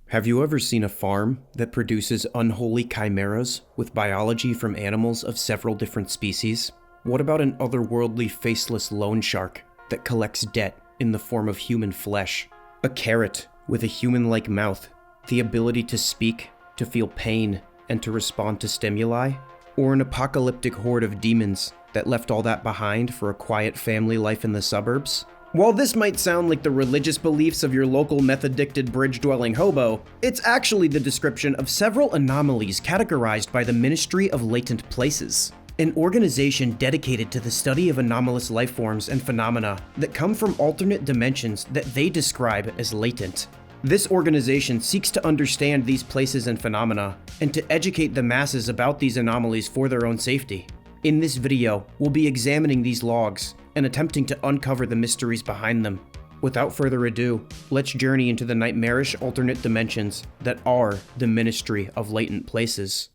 Have you ever seen a farm that produces unholy chimeras with biology from animals of several different species? What about an otherworldly faceless loan shark that collects debt in the form of human flesh? A carrot with a human-like mouth, the ability to speak, to feel pain, and to respond to stimuli? Or an apocalyptic horde of demons that left all that behind for a quiet family life in the suburbs? While this might sound like the religious beliefs of your local meth-addicted bridge-dwelling hobo, it's actually the description of several anomalies categorized by the Ministry of Latent Places, an organization dedicated to the study of anomalous lifeforms and phenomena that come from alternate dimensions that they describe as latent. This organization seeks to understand these places and phenomena, and to educate the masses about these anomalies for their own safety. In this video, we'll be examining these logs and attempting to uncover the mysteries behind them. Without further ado, let's journey into the nightmarish alternate dimensions that are the Ministry of Latent Places.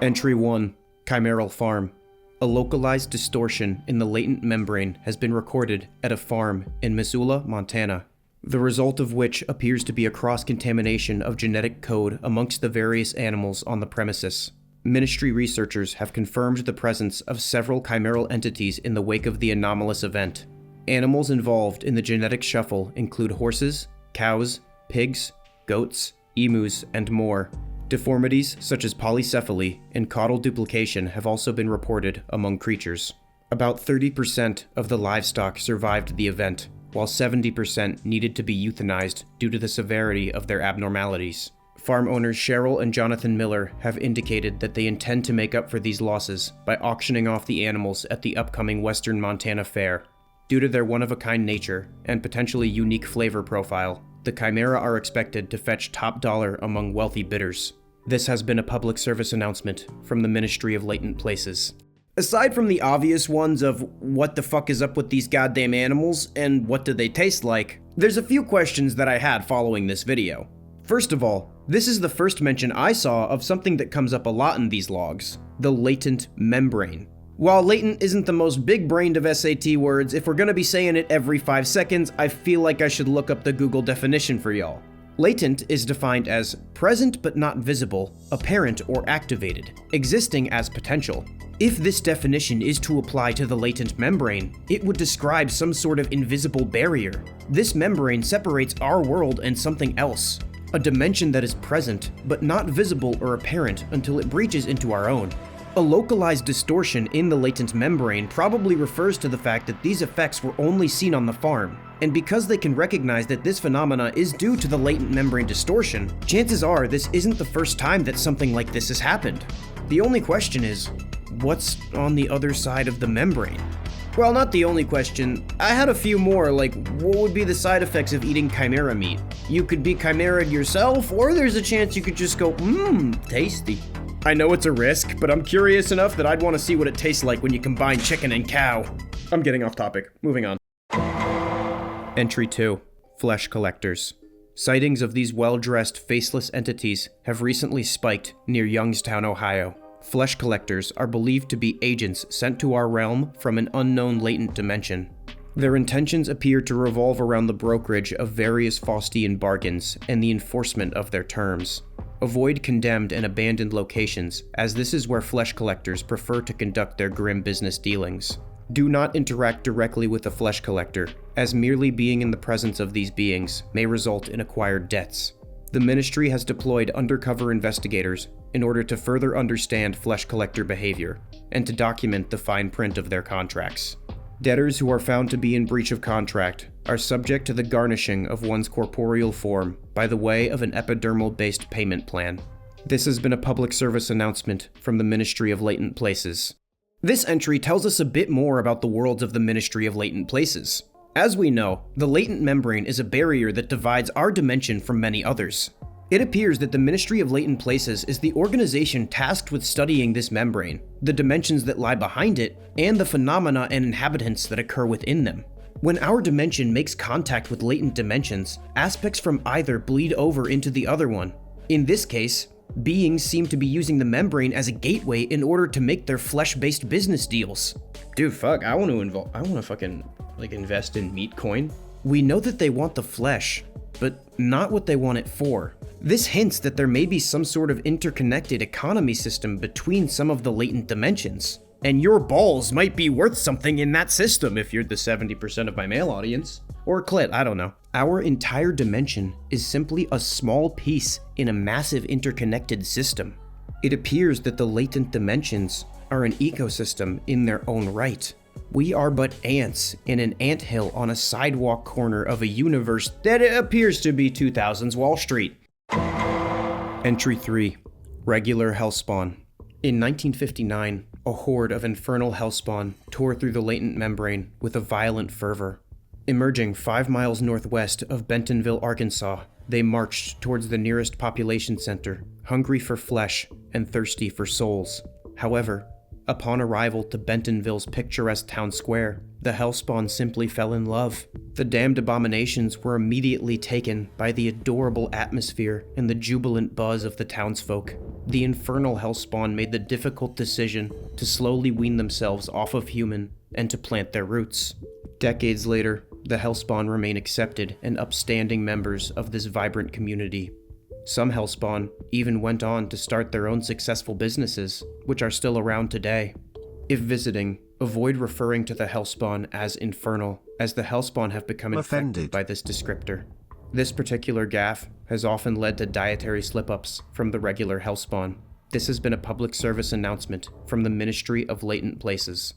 Entry 1. Chimeral Farm. A localized distortion in the latent membrane has been recorded at a farm in Missoula, Montana, the result of which appears to be a cross-contamination of genetic code amongst the various animals on the premises. Ministry researchers have confirmed the presence of several chimeral entities in the wake of the anomalous event. Animals involved in the genetic shuffle include horses, cows, pigs, goats, emus, and more. Deformities such as polycephaly and caudal duplication have also been reported among creatures. About 30% of the livestock survived the event, while 70% needed to be euthanized due to the severity of their abnormalities. Farm owners Cheryl and Jonathan Miller have indicated that they intend to make up for these losses by auctioning off the animals at the upcoming Western Montana Fair. Due to their one-of-a-kind nature and potentially unique flavor profile, the chimera are expected to fetch top dollar among wealthy bidders. This has been a public service announcement from the Ministry of Latent Places. Aside from the obvious ones of what the fuck is up with these goddamn animals and what do they taste like, there's a few questions that I had following this video. First of all, this is the first mention I saw of something that comes up a lot in these logs, the latent membrane. While latent isn't the most big-brained of SAT words, if we're gonna be saying it every 5 seconds, I feel like I should look up the Google definition for y'all. Latent is defined as present but not visible, apparent or activated, existing as potential. If this definition is to apply to the latent membrane, it would describe some sort of invisible barrier. This membrane separates our world and something else. A dimension that is present, but not visible or apparent until it breaches into our own. A localized distortion in the latent membrane probably refers to the fact that these effects were only seen on the farm, and because they can recognize that this phenomena is due to the latent membrane distortion, chances are this isn't the first time that something like this has happened. The only question is, what's on the other side of the membrane? Well, not the only question. I had a few more, like what would be the side effects of eating chimera meat? You could be chimera'd yourself, or there's a chance you could just go, tasty. I know it's a risk, but I'm curious enough that I'd want to see what it tastes like when you combine chicken and cow. I'm getting off topic. Moving on. Entry 2. Flesh Collectors. Sightings of these well-dressed, faceless entities have recently spiked near Youngstown, Ohio. Flesh collectors are believed to be agents sent to our realm from an unknown latent dimension. Their intentions appear to revolve around the brokerage of various Faustian bargains and the enforcement of their terms. Avoid condemned and abandoned locations, as this is where flesh collectors prefer to conduct their grim business dealings. Do not interact directly with a flesh collector, as merely being in the presence of these beings may result in acquired debts. The ministry has deployed undercover investigators in order to further understand flesh collector behavior and to document the fine print of their contracts. Debtors who are found to be in breach of contract are subject to the garnishing of one's corporeal form by the way of an epidermal-based payment plan. This has been a public service announcement from the Ministry of Latent Places. This entry tells us a bit more about the worlds of the Ministry of Latent Places. As we know, the latent membrane is a barrier that divides our dimension from many others. It appears that the Ministry of Latent Places is the organization tasked with studying this membrane, the dimensions that lie behind it, and the phenomena and inhabitants that occur within them. When our dimension makes contact with latent dimensions, aspects from either bleed over into the other one. In this case, beings seem to be using the membrane as a gateway in order to make their flesh-based business deals. Dude, fuck, I want to fucking invest in meat coin. We know that they want the flesh, but not what they want it for. This hints that there may be some sort of interconnected economy system between some of the latent dimensions. And your balls might be worth something in that system if you're the 70% of my male audience. Or clit, I don't know. Our entire dimension is simply a small piece in a massive interconnected system. It appears that the latent dimensions are an ecosystem in their own right. We are but ants in an anthill on a sidewalk corner of a universe that appears to be 2000s Wall Street. Entry 3. Regular hellspawn. In 1959, a horde of infernal hellspawn tore through the latent membrane with a violent fervor. Emerging 5 miles northwest of Bentonville, Arkansas, they marched towards the nearest population center, hungry for flesh and thirsty for souls. However, upon arrival to Bentonville's picturesque town square, the hellspawn simply fell in love. The damned abominations were immediately taken by the adorable atmosphere and the jubilant buzz of the townsfolk. The infernal hellspawn made the difficult decision to slowly wean themselves off of human and to plant their roots. Decades later, the hellspawn remain accepted and upstanding members of this vibrant community. Some hellspawn even went on to start their own successful businesses, which are still around today. If visiting, avoid referring to the hellspawn as infernal, as the hellspawn have become infected by this descriptor. This particular gaffe has often led to dietary slip-ups from the regular hellspawn. This has been a public service announcement from the Ministry of Latent Places.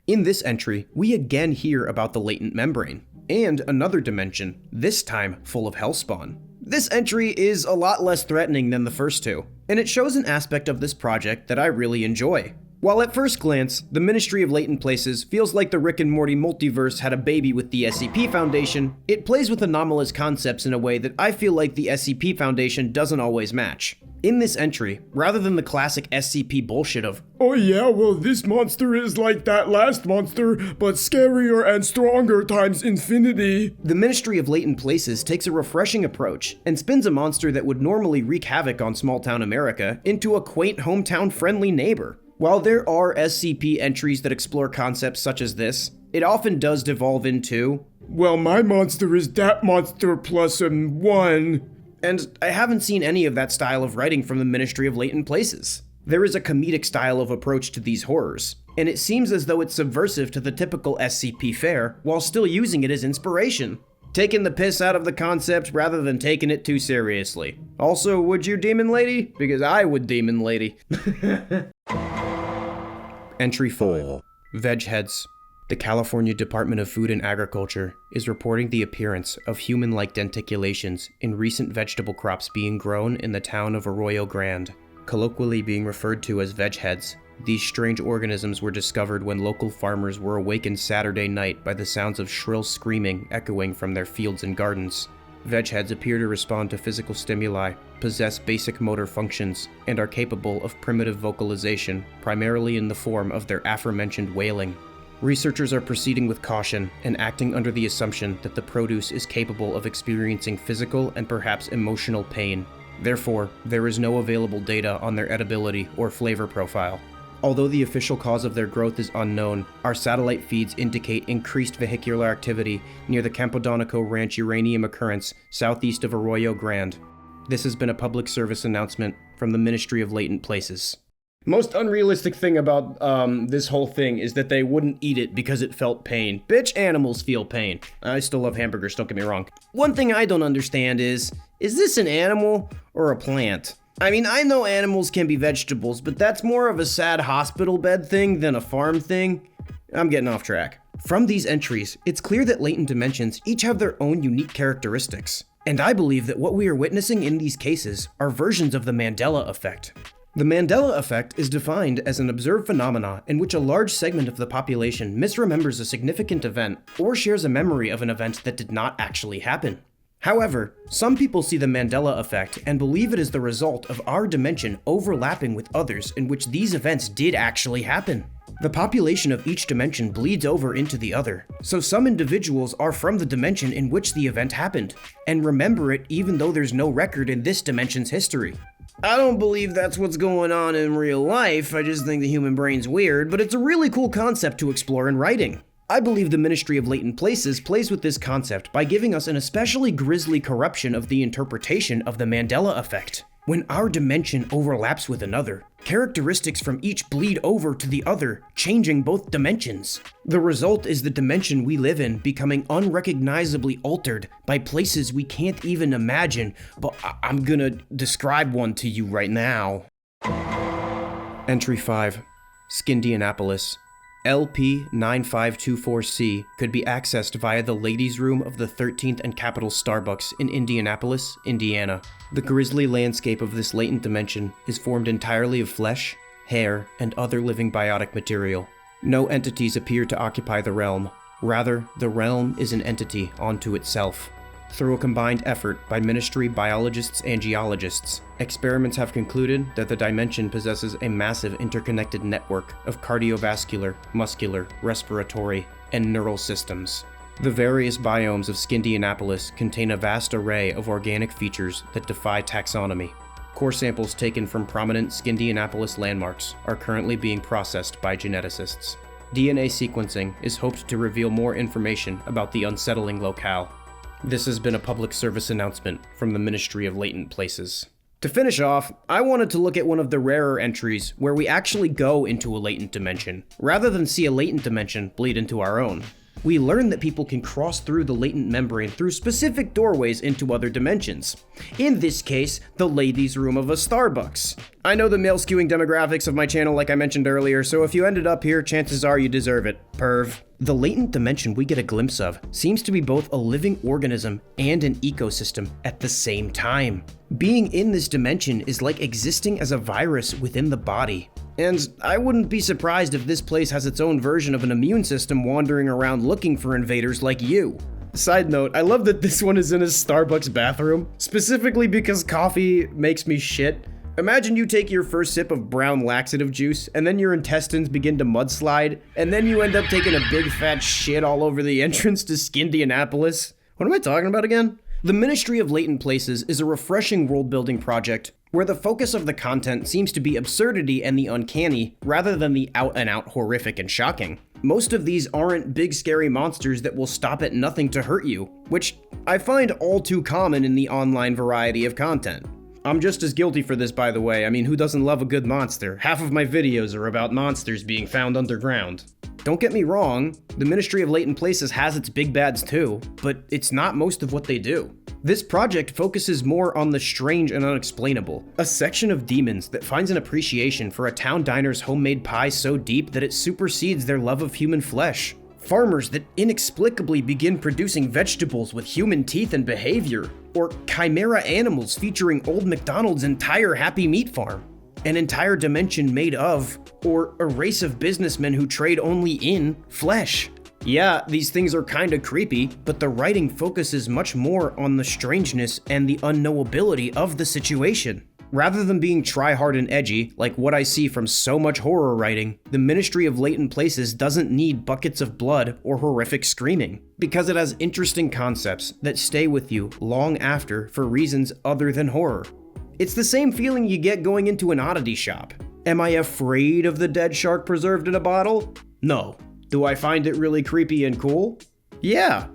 In this entry, we again hear about the latent membrane, and another dimension, this time full of hellspawn. This entry is a lot less threatening than the first two, and it shows an aspect of this project that I really enjoy. While at first glance, the Ministry of Latent Places feels like the Rick and Morty multiverse had a baby with the SCP Foundation, it plays with anomalous concepts in a way that I feel like the SCP Foundation doesn't always match. In this entry, rather than the classic SCP bullshit of, "Oh yeah, well this monster is like that last monster, but scarier and stronger times infinity," the Ministry of Latent Places takes a refreshing approach and spins a monster that would normally wreak havoc on small-town America into a quaint hometown-friendly neighbor. While there are SCP entries that explore concepts such as this, it often does devolve into, "Well, my monster is that monster plus one." And I haven't seen any of that style of writing from the Ministry of Latent Places. There is a comedic style of approach to these horrors, and it seems as though it's subversive to the typical SCP fare while still using it as inspiration. Taking the piss out of the concept rather than taking it too seriously. Also, would you, Demon Lady? Because I would, Demon Lady. Entry 4. Veg Heads. The California Department of Food and Agriculture is reporting the appearance of human-like denticulations in recent vegetable crops being grown in the town of Arroyo Grande. Colloquially being referred to as veg heads, these strange organisms were discovered when local farmers were awakened Saturday night by the sounds of shrill screaming echoing from their fields and gardens. Veg heads appear to respond to physical stimuli, possess basic motor functions, and are capable of primitive vocalization, primarily in the form of their aforementioned wailing. Researchers are proceeding with caution and acting under the assumption that the produce is capable of experiencing physical and perhaps emotional pain. Therefore, there is no available data on their edibility or flavor profile. Although the official cause of their growth is unknown, our satellite feeds indicate increased vehicular activity near the Campodonico Ranch uranium occurrence southeast of Arroyo Grande. This has been a public service announcement from the Ministry of Latent Places. Most unrealistic thing about this whole thing is that they wouldn't eat it because it felt pain. Bitch, animals feel pain. I still love hamburgers, don't get me wrong. One thing I don't understand is this an animal or a plant? I mean, I know animals can be vegetables, but that's more of a sad hospital bed thing than a farm thing. I'm getting off track. From these entries, it's clear that latent dimensions each have their own unique characteristics. And I believe that what we are witnessing in these cases are versions of the Mandela effect. The Mandela effect is defined as an observed phenomena in which a large segment of the population misremembers a significant event or shares a memory of an event that did not actually happen. However, some people see the Mandela effect and believe it is the result of our dimension overlapping with others in which these events did actually happen. The population of each dimension bleeds over into the other, so some individuals are from the dimension in which the event happened, and remember it even though there's no record in this dimension's history. I don't believe that's what's going on in real life, I just think the human brain's weird, but it's a really cool concept to explore in writing. I believe the Ministry of Latent Places plays with this concept by giving us an especially grisly corruption of the interpretation of the Mandela effect. When our dimension overlaps with another, characteristics from each bleed over to the other, changing both dimensions. The result is the dimension we live in becoming unrecognizably altered by places we can't even imagine, but I'm gonna describe one to you right now. Entry 5. Skindianapolis. LP9524C could be accessed via the ladies' room of the 13th and Capitol Starbucks in Indianapolis, Indiana. The grisly landscape of this latent dimension is formed entirely of flesh, hair, and other living biotic material. No entities appear to occupy the realm. Rather, the realm is an entity unto itself. Through a combined effort by Ministry biologists and geologists, experiments have concluded that the dimension possesses a massive interconnected network of cardiovascular, muscular, respiratory, and neural systems. The various biomes of Skindianapolis contain a vast array of organic features that defy taxonomy. Core samples taken from prominent Skindianapolis landmarks are currently being processed by geneticists. DNA sequencing is hoped to reveal more information about the unsettling locale. This has been a public service announcement from the Ministry of Latent Places. To finish off, I wanted to look at one of the rarer entries where we actually go into a latent dimension, rather than see a latent dimension bleed into our own. We learn that people can cross through the latent membrane through specific doorways into other dimensions. In this case, the ladies' room of a Starbucks. I know the male skewing demographics of my channel like I mentioned earlier, so if you ended up here, chances are you deserve it, perv. The latent dimension we get a glimpse of seems to be both a living organism and an ecosystem at the same time. Being in this dimension is like existing as a virus within the body. And I wouldn't be surprised if this place has its own version of an immune system wandering around looking for invaders like you. Side note, I love that this one is in a Starbucks bathroom, specifically because coffee makes me shit. Imagine you take your first sip of brown laxative juice, and then your intestines begin to mudslide, and then you end up taking a big fat shit all over the entrance to Skindianapolis. What am I talking about again? The Ministry of Latent Places is a refreshing world-building project where the focus of the content seems to be absurdity and the uncanny, rather than the out-and-out horrific and shocking. Most of these aren't big scary monsters that will stop at nothing to hurt you, which I find all too common in the online variety of content. I'm just as guilty for this, by the way. I mean, who doesn't love a good monster? Half of my videos are about monsters being found underground. Don't get me wrong, the Ministry of Latent Places has its big bads too, but it's not most of what they do. This project focuses more on the strange and unexplainable, a section of demons that finds an appreciation for a town diner's homemade pie so deep that it supersedes their love of human flesh. Farmers that inexplicably begin producing vegetables with human teeth and behavior, or chimera animals featuring Old MacDonald's entire Happy Meat farm. An entire dimension made of, or a race of businessmen who trade only in, flesh. Yeah, these things are kinda creepy, but the writing focuses much more on the strangeness and the unknowability of the situation. Rather than being try-hard and edgy, like what I see from so much horror writing, the Ministry of Latent Places doesn't need buckets of blood or horrific screaming, because it has interesting concepts that stay with you long after for reasons other than horror. It's the same feeling you get going into an oddity shop. Am I afraid of the dead shark preserved in a bottle? No. Do I find it really creepy and cool? Yeah.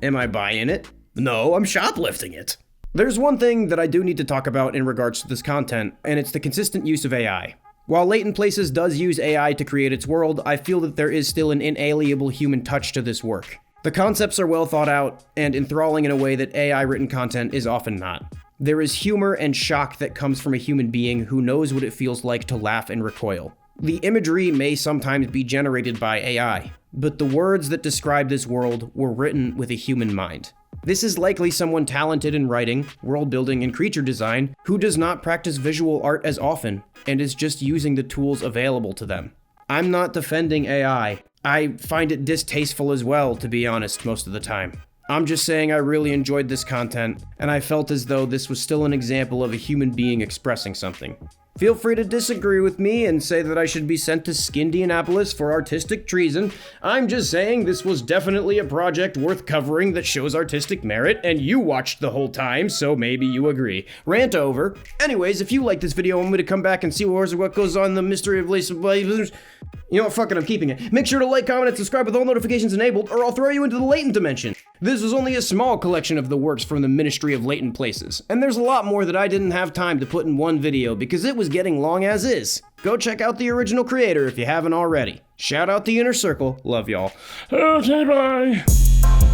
Am I buying it? No, I'm shoplifting it. There's one thing that I do need to talk about in regards to this content, and it's the consistent use of AI. While Latent Places does use AI to create its world, I feel that there is still an inalienable human touch to this work. The concepts are well thought out and enthralling in a way that AI-written content is often not. There is humor and shock that comes from a human being who knows what it feels like to laugh and recoil. The imagery may sometimes be generated by AI, but the words that describe this world were written with a human mind. This is likely someone talented in writing, world building, and creature design who does not practice visual art as often and is just using the tools available to them. I'm not defending AI. I find it distasteful as well, to be honest, most of the time. I'm just saying I really enjoyed this content, and I felt as though this was still an example of a human being expressing something. Feel free to disagree with me and say that I should be sent to Skindianapolis for artistic treason. I'm just saying this was definitely a project worth covering that shows artistic merit, and you watched the whole time, so maybe you agree. Rant over. Anyways, if you like this video, I'm going to come back and see what goes on in the mystery of lace. You know what, fuck it, I'm keeping it. Make sure to like, comment, and subscribe with all notifications enabled, or I'll throw you into the latent dimension. This was only a small collection of the works from the Ministry of Latent Places, and there's a lot more that I didn't have time to put in one video because it was getting long as is. Go check out the original creator if you haven't already. Shout out the Inner Circle. Love y'all. Okay, bye.